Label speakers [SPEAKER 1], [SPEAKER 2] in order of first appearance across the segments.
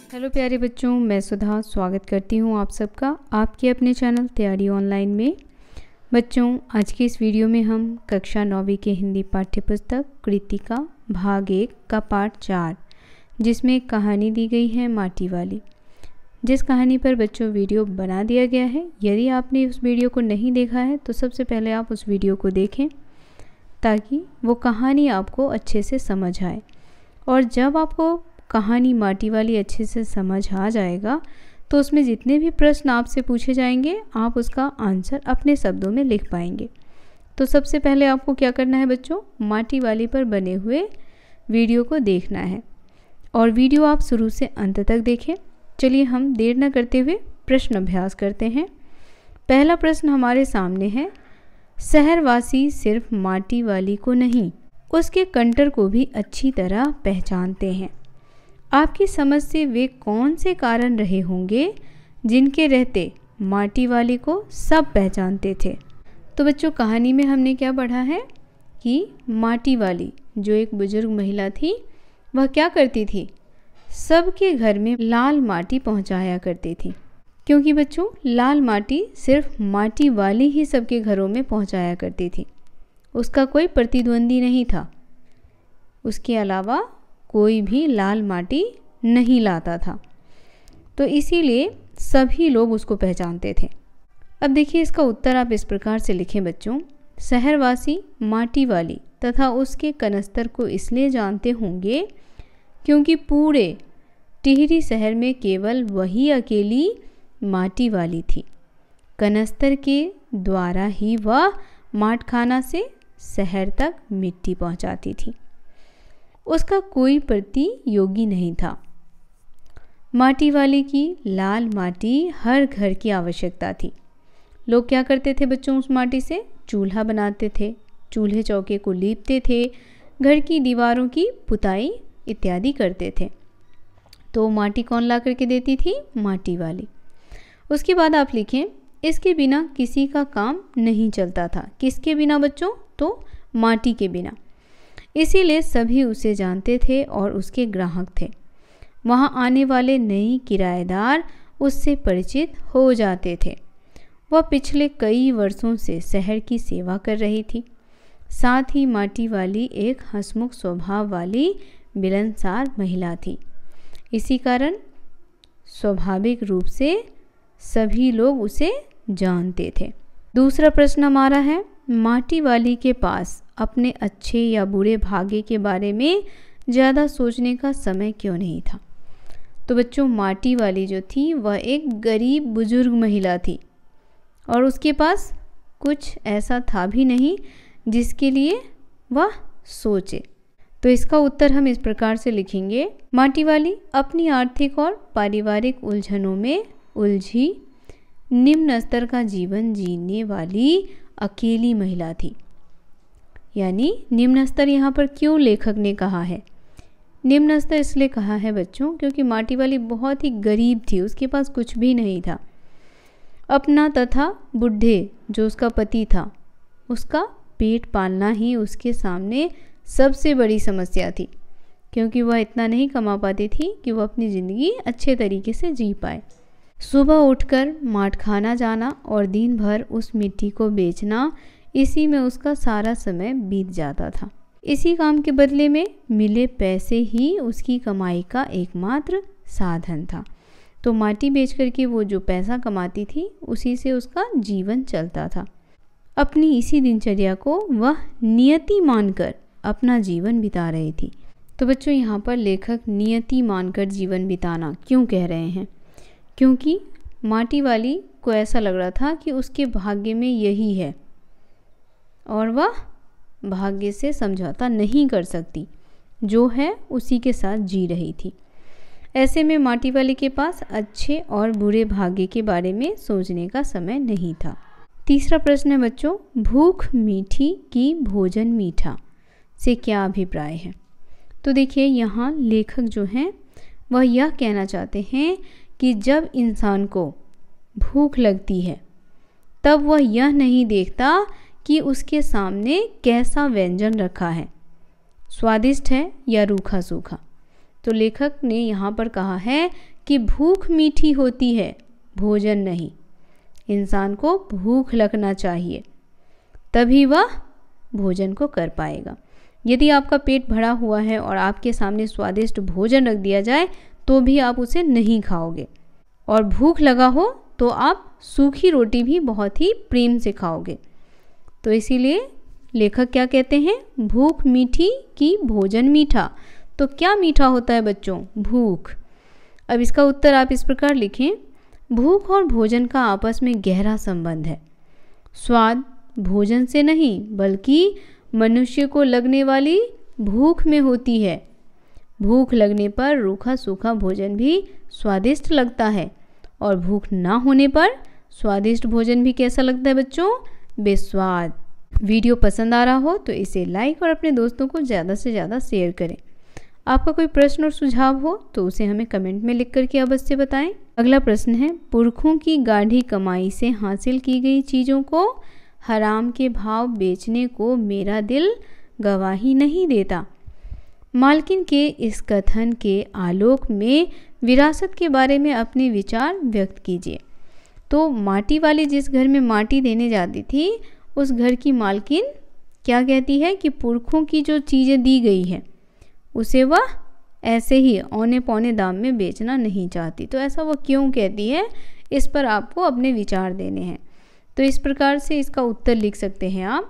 [SPEAKER 1] Hello प्यारे बच्चों, मैं सुधा स्वागत करती हूँ आप सबका आपके अपने चैनल तैयारी ऑनलाइन में। बच्चों, आज के इस वीडियो में हम कक्षा 9वीं के हिंदी पाठ्यपुस्तक कृतिका भाग 1 का पाठ 4 जिसमें एक कहानी दी गई है माटी वाली, जिस कहानी पर बच्चों वीडियो बना दिया गया है। यदि आपने उस वीडियो को नहीं देखा है तो सबसे पहले आप उस वीडियो को देखें ताकि वो कहानी आपको अच्छे से समझ आए। और जब आपको कहानी माटी वाली अच्छे से समझ आ जाएगा तो उसमें जितने भी प्रश्न आपसे पूछे जाएंगे आप उसका आंसर अपने शब्दों में लिख पाएंगे। तो सबसे पहले आपको क्या करना है बच्चों, माटी वाली पर बने हुए वीडियो को देखना है और वीडियो आप शुरू से अंत तक देखें। चलिए हम देर न करते हुए प्रश्न अभ्यास करते हैं। पहला प्रश्न हमारे सामने है, शहरवासी सिर्फ माटी वाली को नहीं उसके कंटर को भी अच्छी तरह पहचानते हैं। आपकी समझ से वे कौन से कारण रहे होंगे जिनके रहते माटी वाली को सब पहचानते थे। तो बच्चों, कहानी में हमने क्या पढ़ा है कि माटी वाली जो एक बुजुर्ग महिला थी वह क्या करती थी, सबके घर में लाल माटी पहुंचाया करती थी। क्योंकि बच्चों, लाल माटी सिर्फ माटी वाली ही सबके घरों में पहुंचाया करती थी, उसका कोई प्रतिद्वंदी नहीं था। उसके अलावा कोई भी लाल माटी नहीं लाता था, तो इसीलिए सभी लोग उसको पहचानते थे। अब देखिए, इसका उत्तर आप इस प्रकार से लिखें बच्चों। शहरवासी माटी वाली तथा उसके कनस्तर को इसलिए जानते होंगे क्योंकि पूरे टिहरी शहर में केवल वही अकेली माटी वाली थी। कनस्तर के द्वारा ही वह माटखाना से शहर तक मिट्टी पहुंचाती थी, उसका कोई प्रतियोगी नहीं था। माटी वाले की लाल माटी हर घर की आवश्यकता थी। लोग क्या करते थे बच्चों, उस माटी से चूल्हा बनाते थे, चूल्हे चौके को लीपते थे, घर की दीवारों की पुताई इत्यादि करते थे। तो माटी कौन ला करके देती थी, माटी वाली। उसके बाद आप लिखें, इसके बिना किसी का काम नहीं चलता था। किसके बिना बच्चों, तो माटी के बिना। इसीलिए सभी उसे जानते थे और उसके ग्राहक थे। वहाँ आने वाले नए किराएदार उससे परिचित हो जाते थे। वह पिछले कई वर्षों से शहर की सेवा कर रही थी। साथ ही माटी वाली एक हंसमुख स्वभाव वाली मिलनसार महिला थी। इसी कारण स्वाभाविक रूप से सभी लोग उसे जानते थे। दूसरा प्रश्न हमारा है, माटी वाली के पास अपने अच्छे या बुरे भाग्य के बारे में ज़्यादा सोचने का समय क्यों नहीं था। तो बच्चों, माटी वाली जो थी वह एक गरीब बुजुर्ग महिला थी और उसके पास कुछ ऐसा था भी नहीं जिसके लिए वह सोचे। तो इसका उत्तर हम इस प्रकार से लिखेंगे, माटी वाली अपनी आर्थिक और पारिवारिक उलझनों में उलझी निम्न स्तर का जीवन जीने वाली अकेली महिला थी। यानी निम्न स्तर यहाँ पर क्यों लेखक ने कहा है, निम्न स्तर इसलिए कहा है बच्चों क्योंकि माटी वाली बहुत ही गरीब थी, उसके पास कुछ भी नहीं था। अपना तथा बुढ़े जो उसका पति था उसका पेट पालना ही उसके सामने सबसे बड़ी समस्या थी, क्योंकि वह इतना नहीं कमा पाती थी कि वह अपनी ज़िंदगी अच्छे तरीके से जी पाए। सुबह उठकर माटखाना जाना और दिन भर उस मिट्टी को बेचना, इसी में उसका सारा समय बीत जाता था। इसी काम के बदले में मिले पैसे ही उसकी कमाई का एकमात्र साधन था। तो माटी बेच करके वो जो पैसा कमाती थी उसी से उसका जीवन चलता था। अपनी इसी दिनचर्या को वह नियति मानकर अपना जीवन बिता रही थी। तो बच्चों, यहाँ पर लेखक नियति मानकर जीवन बिताना क्यों कह रहे हैं, क्योंकि माटी वाली को ऐसा लग रहा था कि उसके भाग्य में यही है और वह भाग्य से समझौता नहीं कर सकती, जो है उसी के साथ जी रही थी। ऐसे में माटी वाली के पास अच्छे और बुरे भाग्य के बारे में सोचने का समय नहीं था। तीसरा प्रश्न है बच्चों, भूख मीठी की भोजन मीठा से क्या अभिप्राय है। तो देखिए, यहाँ लेखक जो हैं वह यह कहना चाहते हैं कि जब इंसान को भूख लगती है तब वह यह नहीं देखता कि उसके सामने कैसा व्यंजन रखा है, स्वादिष्ट है या रूखा सूखा। तो लेखक ने यहाँ पर कहा है कि भूख मीठी होती है, भोजन नहीं। इंसान को भूख लगना चाहिए, तभी वह भोजन को कर पाएगा। यदि आपका पेट भरा हुआ है और आपके सामने स्वादिष्ट भोजन रख दिया जाए तो भी आप उसे नहीं खाओगे, और भूख लगा हो तो आप सूखी रोटी भी बहुत ही प्रेम से खाओगे। तो इसीलिए लेखक क्या कहते हैं, भूख मीठी कि भोजन मीठा। तो क्या मीठा होता है बच्चों, भूख। अब इसका उत्तर आप इस प्रकार लिखें, भूख और भोजन का आपस में गहरा संबंध है। स्वाद भोजन से नहीं बल्कि मनुष्य को लगने वाली भूख में होती है। भूख लगने पर रूखा सूखा भोजन भी स्वादिष्ट लगता है, और भूख ना होने पर स्वादिष्ट भोजन भी कैसा लगता है बच्चों, बेस्वाद। वीडियो पसंद आ रहा हो तो इसे लाइक और अपने दोस्तों को ज़्यादा से ज़्यादा शेयर करें। आपका कोई प्रश्न और सुझाव हो तो उसे हमें कमेंट में लिख करके अवश्य बताएं। अगला प्रश्न है, पुरखों की गाढ़ी कमाई से हासिल की गई चीज़ों को हराम के भाव बेचने को मेरा दिल गवाही नहीं देता। मालकिन के इस कथन के आलोक में विरासत के बारे में अपने विचार व्यक्त कीजिए। तो माटी वाली जिस घर में माटी देने जाती थी, उस घर की मालकिन क्या कहती है कि पुरखों की जो चीज़ें दी गई हैं उसे वह ऐसे ही औने पौने दाम में बेचना नहीं चाहती। तो ऐसा वह क्यों कहती है, इस पर आपको अपने विचार देने हैं। तो इस प्रकार से इसका उत्तर लिख सकते हैं आप,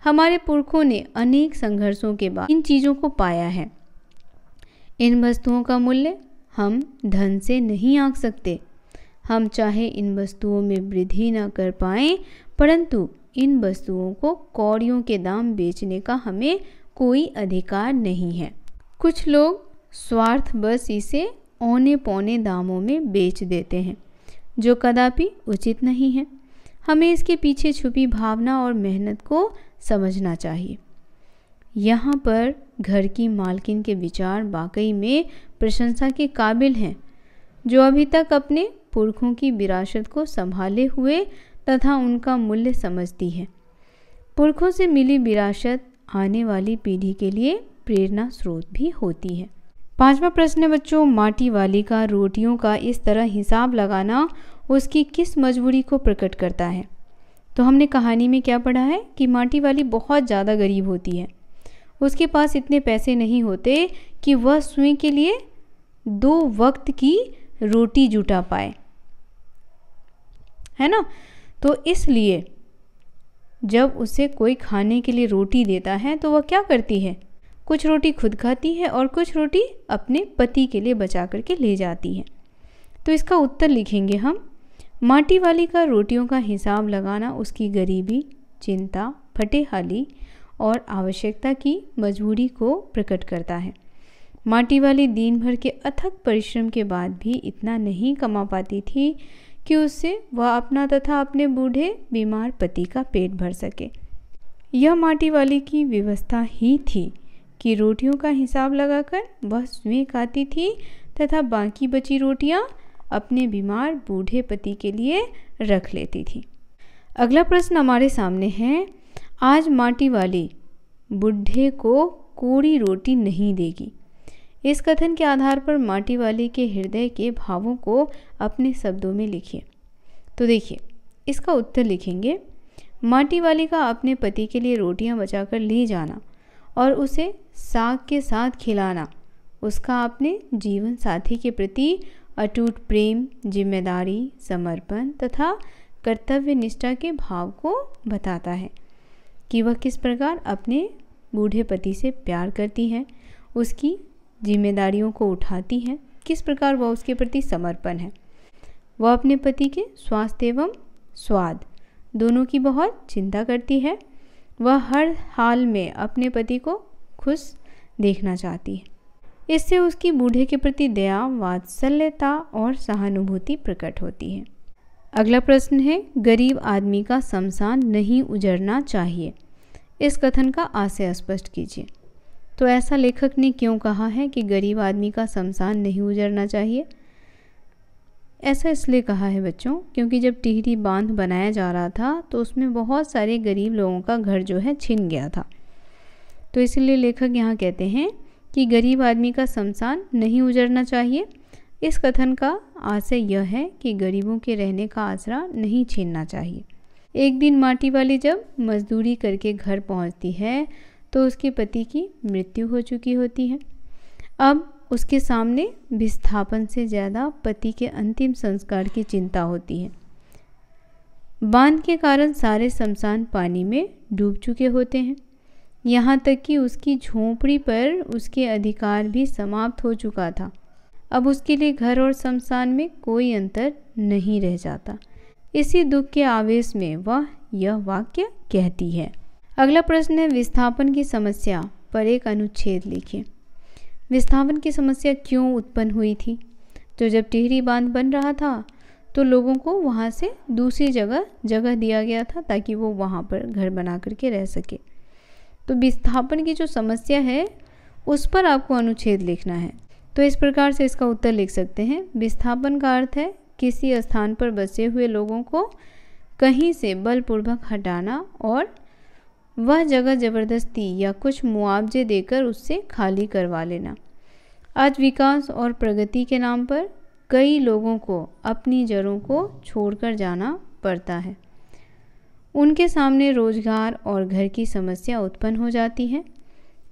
[SPEAKER 1] हमारे पुरखों ने अनेक संघर्षों के बाद इन चीज़ों को पाया है। इन वस्तुओं का मूल्य हम धन से नहीं आंक सकते। हम चाहे इन वस्तुओं में वृद्धि न कर पाएं, परंतु इन वस्तुओं को कौड़ियों के दाम बेचने का हमें कोई अधिकार नहीं है। कुछ लोग स्वार्थवश इसे औने पौने दामों में बेच देते हैं, जो कदापि उचित नहीं है। हमें इसके पीछे छुपी भावना और मेहनत को समझना चाहिए। यहाँ पर घर की मालकिन के विचार वाकई में प्रशंसा के काबिल हैं, जो अभी तक अपने पुरखों की विरासत को संभाले हुए तथा उनका मूल्य समझती है। पुरखों से मिली विरासत आने वाली पीढ़ी के लिए प्रेरणा स्रोत भी होती है। 5वां प्रश्न है बच्चों, माटी वाली का रोटियों का इस तरह हिसाब लगाना उसकी किस मजबूरी को प्रकट करता है। तो हमने कहानी में क्या पढ़ा है कि माटी वाली बहुत ज़्यादा गरीब होती है। उसके पास इतने पैसे नहीं होते कि वह स्वयं के लिए 2 वक्त की रोटी जुटा पाए, है ना। तो इसलिए जब उसे कोई खाने के लिए रोटी देता है तो वह क्या करती है, कुछ रोटी खुद खाती है और कुछ रोटी अपने पति के लिए बचा करके ले जाती है। तो इसका उत्तर लिखेंगे हम, माटी वाली का रोटियों का हिसाब लगाना उसकी गरीबी, चिंता, फटेहाली और आवश्यकता की मजबूरी को प्रकट करता है। माटी वाली दिन भर के अथक परिश्रम के बाद भी इतना नहीं कमा पाती थी कि उससे वह अपना तथा अपने बूढ़े बीमार पति का पेट भर सके। यह माटी वाली की व्यवस्था ही थी कि रोटियों का हिसाब लगाकर वह स्वयं खाती थी तथा बाकी बची रोटियां अपने बीमार बूढ़े पति के लिए रख लेती थी। अगला प्रश्न हमारे सामने है, आज माटी वाली बूढ़े को कोड़ी रोटी नहीं देगी। इस कथन के आधार पर माटी वाली के हृदय के भावों को अपने शब्दों में लिखिए। तो देखिए, इसका उत्तर लिखेंगे, माटी वाली का अपने पति के लिए रोटियां बचाकर ले जाना और उसे साग के साथ खिलाना उसका अपने जीवन साथी के प्रति अटूट प्रेम, जिम्मेदारी, समर्पण तथा कर्तव्य निष्ठा के भाव को बताता है कि वह किस प्रकार अपने बूढ़े पति से प्यार करती है, उसकी जिम्मेदारियों को उठाती है, किस प्रकार वह उसके प्रति समर्पण है। वह अपने पति के स्वास्थ्य एवं स्वाद दोनों की बहुत चिंता करती है। वह हर हाल में अपने पति को खुश देखना चाहती है। इससे उसकी बूढ़े के प्रति दया, वात्सल्यता और सहानुभूति प्रकट होती है। अगला प्रश्न है, गरीब आदमी का शमशान नहीं उजड़ना चाहिए। इस कथन का आशय स्पष्ट कीजिए। तो ऐसा लेखक ने क्यों कहा है कि गरीब आदमी का शमशान नहीं उजड़ना चाहिए। ऐसा इसलिए कहा है बच्चों, क्योंकि जब टिहरी बांध बनाया जा रहा था तो उसमें बहुत सारे गरीब लोगों का घर जो है छिन गया था। तो इसलिए लेखक यहाँ कहते हैं कि गरीब आदमी का शमशान नहीं उजड़ना चाहिए। इस कथन का आशय यह है कि गरीबों के रहने का आसरा नहीं छीनना चाहिए। एक दिन माटी वाली जब मजदूरी करके घर पहुंचती है तो उसके पति की मृत्यु हो चुकी होती है। अब उसके सामने विस्थापन से ज़्यादा पति के अंतिम संस्कार की चिंता होती है। बांध के कारण सारे शमशान पानी में डूब चुके होते हैं। यहाँ तक कि उसकी झोंपड़ी पर उसके अधिकार भी समाप्त हो चुका था। अब उसके लिए घर और शमशान में कोई अंतर नहीं रह जाता। इसी दुख के आवेश में वह यह वाक्य कहती है। अगला प्रश्न है, विस्थापन की समस्या पर एक अनुच्छेद लिखिए। विस्थापन की समस्या क्यों उत्पन्न हुई थी? तो जब टिहरी बांध बन रहा था तो लोगों को वहाँ से दूसरी जगह दिया गया था ताकि वो वहाँ पर घर बना करके रह सके। तो विस्थापन की जो समस्या है उस पर आपको अनुच्छेद लिखना है। तो इस प्रकार से इसका उत्तर लिख सकते हैं। विस्थापन का अर्थ है किसी स्थान पर बसे हुए लोगों को कहीं से बलपूर्वक हटाना और वह जगह जबरदस्ती या कुछ मुआवजे देकर उससे खाली करवा लेना। आज विकास और प्रगति के नाम पर कई लोगों को अपनी जड़ों को छोड़कर जाना पड़ता है। उनके सामने रोजगार और घर की समस्या उत्पन्न हो जाती है।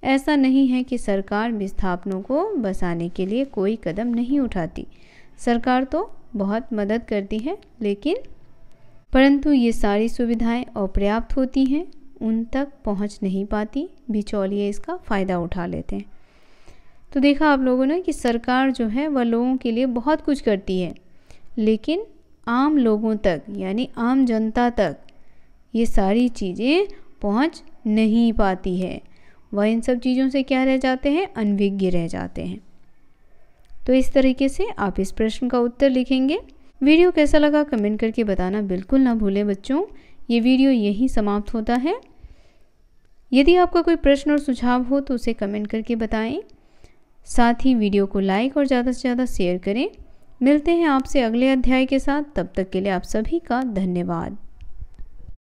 [SPEAKER 1] ऐसा नहीं है कि सरकार विस्थापनों को बसाने के लिए कोई कदम नहीं उठाती। सरकार तो बहुत मदद करती है, लेकिन परंतु ये सारी सुविधाएं अपर्याप्त होती हैं, उन तक पहुंच नहीं पाती। बिचौलिए इसका फ़ायदा उठा लेते हैं। तो देखा आप लोगों ने कि सरकार जो है वह लोगों के लिए बहुत कुछ करती है, लेकिन आम लोगों तक यानी आम जनता तक ये सारी चीज़ें पहुंच नहीं पाती है। वह इन सब चीज़ों से क्या रह जाते हैं? अनभिज्ञ रह जाते हैं। तो इस तरीके से आप इस प्रश्न का उत्तर लिखेंगे। वीडियो कैसा लगा कमेंट करके बताना बिल्कुल ना भूलें बच्चों। ये वीडियो यहीं समाप्त होता है। यदि आपका कोई प्रश्न और सुझाव हो तो उसे कमेंट करके बताएं। साथ ही वीडियो को लाइक और ज़्यादा से ज़्यादा शेयर करें। मिलते हैं आपसे अगले अध्याय के साथ। तब तक के लिए आप सभी का धन्यवाद।